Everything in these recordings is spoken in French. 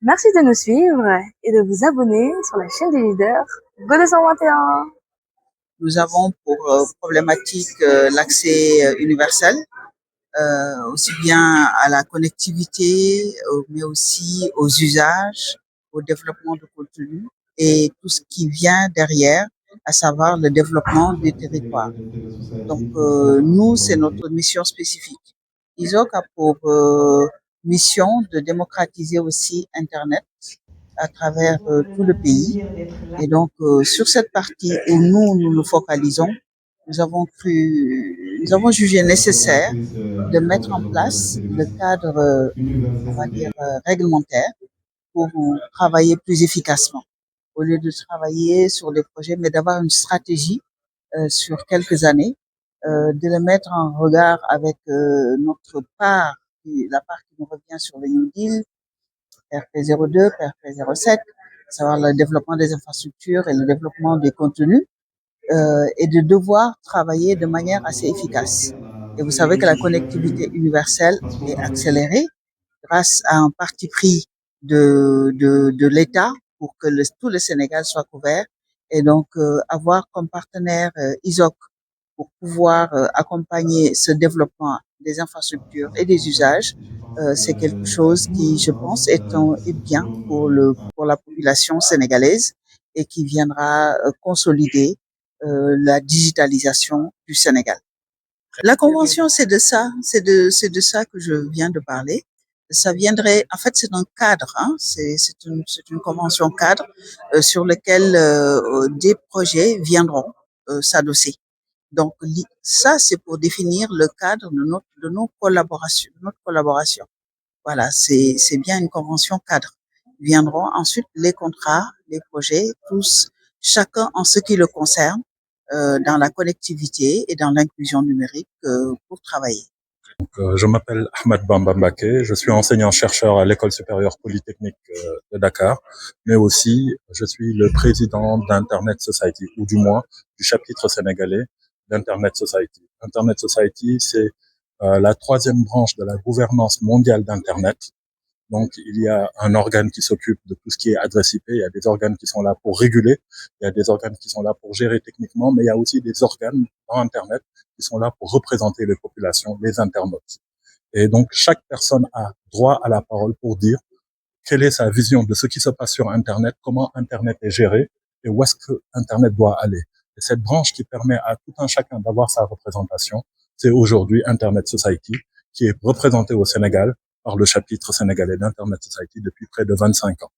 Merci de nous suivre et de vous abonner sur la chaîne des leaders Go 221. Nous avons pour problématique l'accès universel, aussi bien à la connectivité, mais aussi aux usages, au développement de contenu et tout ce qui vient derrière, à savoir le développement des territoires. Donc, nous, c'est notre mission spécifique. ISOC a pour mission de démocratiser aussi Internet à travers tout le pays. Et donc, sur cette partie où nous nous focalisons, nous avons jugé nécessaire de mettre en place le cadre, on va dire, réglementaire pour travailler plus efficacement. Au lieu de travailler sur des projets, mais d'avoir une stratégie sur quelques années, de le mettre en regard avec notre part, la part qui nous revient sur le New Deal, PRP02, PRP07, à savoir le développement des infrastructures et le développement des contenus, et de devoir travailler de manière assez efficace. Et vous savez que la connectivité universelle est accélérée grâce à un parti pris de l'État pour que tout le Sénégal soit couvert et donc avoir comme partenaire ISOC pour pouvoir accompagner ce développement des infrastructures et des usages, c'est quelque chose qui, je pense, est bien pour la population sénégalaise et qui viendra consolider la digitalisation du Sénégal. La convention, c'est de ça que je viens de parler. Ça viendrait, en fait, c'est un cadre, hein, c'est une convention cadre sur lequel des projets viendront s'adosser. Donc, ça, c'est pour définir le cadre de nos collaborations, de notre collaboration. Voilà, c'est bien une convention cadre. Viendront ensuite les contrats, les projets, tous, chacun en ce qui le concerne, dans la connectivité et dans l'inclusion numérique pour travailler. Je m'appelle Ahmed Bamba Mbaké, je suis enseignant-chercheur à l'École supérieure polytechnique de Dakar, mais aussi je suis le président d'Internet Society, ou du moins du chapitre sénégalais d'Internet Society. Internet Society, c'est la troisième branche de la gouvernance mondiale d'Internet. Donc, il y a un organe qui s'occupe de tout ce qui est adresse IP. Il y a des organes qui sont là pour réguler. Il y a des organes qui sont là pour gérer techniquement, mais il y a aussi des organes dans Internet qui sont là pour représenter les populations, les internautes. Et donc, chaque personne a droit à la parole pour dire quelle est sa vision de ce qui se passe sur Internet, comment Internet est géré et où est-ce que Internet doit aller. Et cette branche qui permet à tout un chacun d'avoir sa représentation, c'est aujourd'hui Internet Society, qui est représenté au Sénégal par le chapitre sénégalais d'Internet Society depuis près de 25 ans.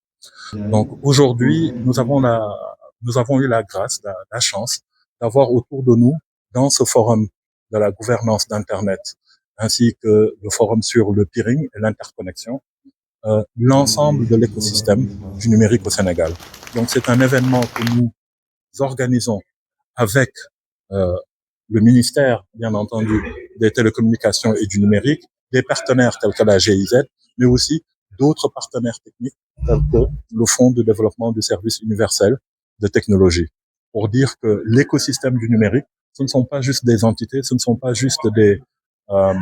Donc aujourd'hui, nous avons eu la grâce, la chance d'avoir autour de nous, dans ce forum de la gouvernance d'Internet, ainsi que le forum sur le peering et l'interconnexion, l'ensemble de l'écosystème du numérique au Sénégal. Donc c'est un événement que nous organisons avec le ministère, bien entendu, des télécommunications et du numérique, des partenaires tels que la GIZ, mais aussi d'autres partenaires techniques tels que le Fonds de développement du service universel de technologie, pour dire que l'écosystème du numérique, ce ne sont pas juste des entités, ce ne sont pas juste ce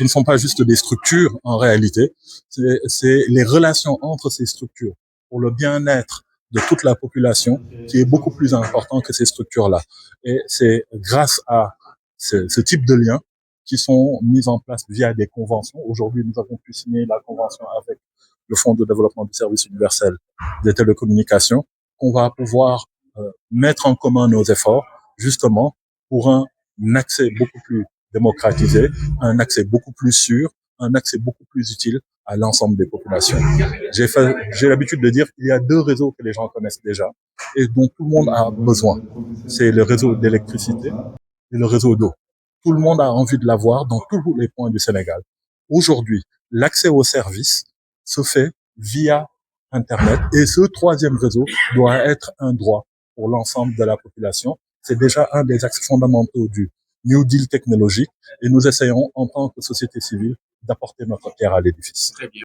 ne sont pas juste des structures en réalité, c'est les relations entre ces structures pour le bien-être de toute la population qui est beaucoup plus important que ces structures-là. Et c'est grâce à ce type de liens qui sont mis en place via des conventions. Aujourd'hui, nous avons pu signer la convention avec le Fonds de développement du service universel des télécommunications, qu'on va pouvoir mettre en commun nos efforts, justement, pour un accès beaucoup plus démocratisé, un accès beaucoup plus sûr, un accès beaucoup plus utile à l'ensemble des populations. J'ai l'habitude de dire qu'il y a deux réseaux que les gens connaissent déjà et dont tout le monde a besoin. C'est le réseau d'électricité et le réseau d'eau. Tout le monde a envie de l'avoir dans tous les points du Sénégal. Aujourd'hui, l'accès aux services se fait via Internet et ce troisième réseau doit être un droit pour l'ensemble de la population. C'est déjà un des axes fondamentaux du New Deal technologique et nous essayons en tant que société civile d'apporter notre pierre à l'édifice.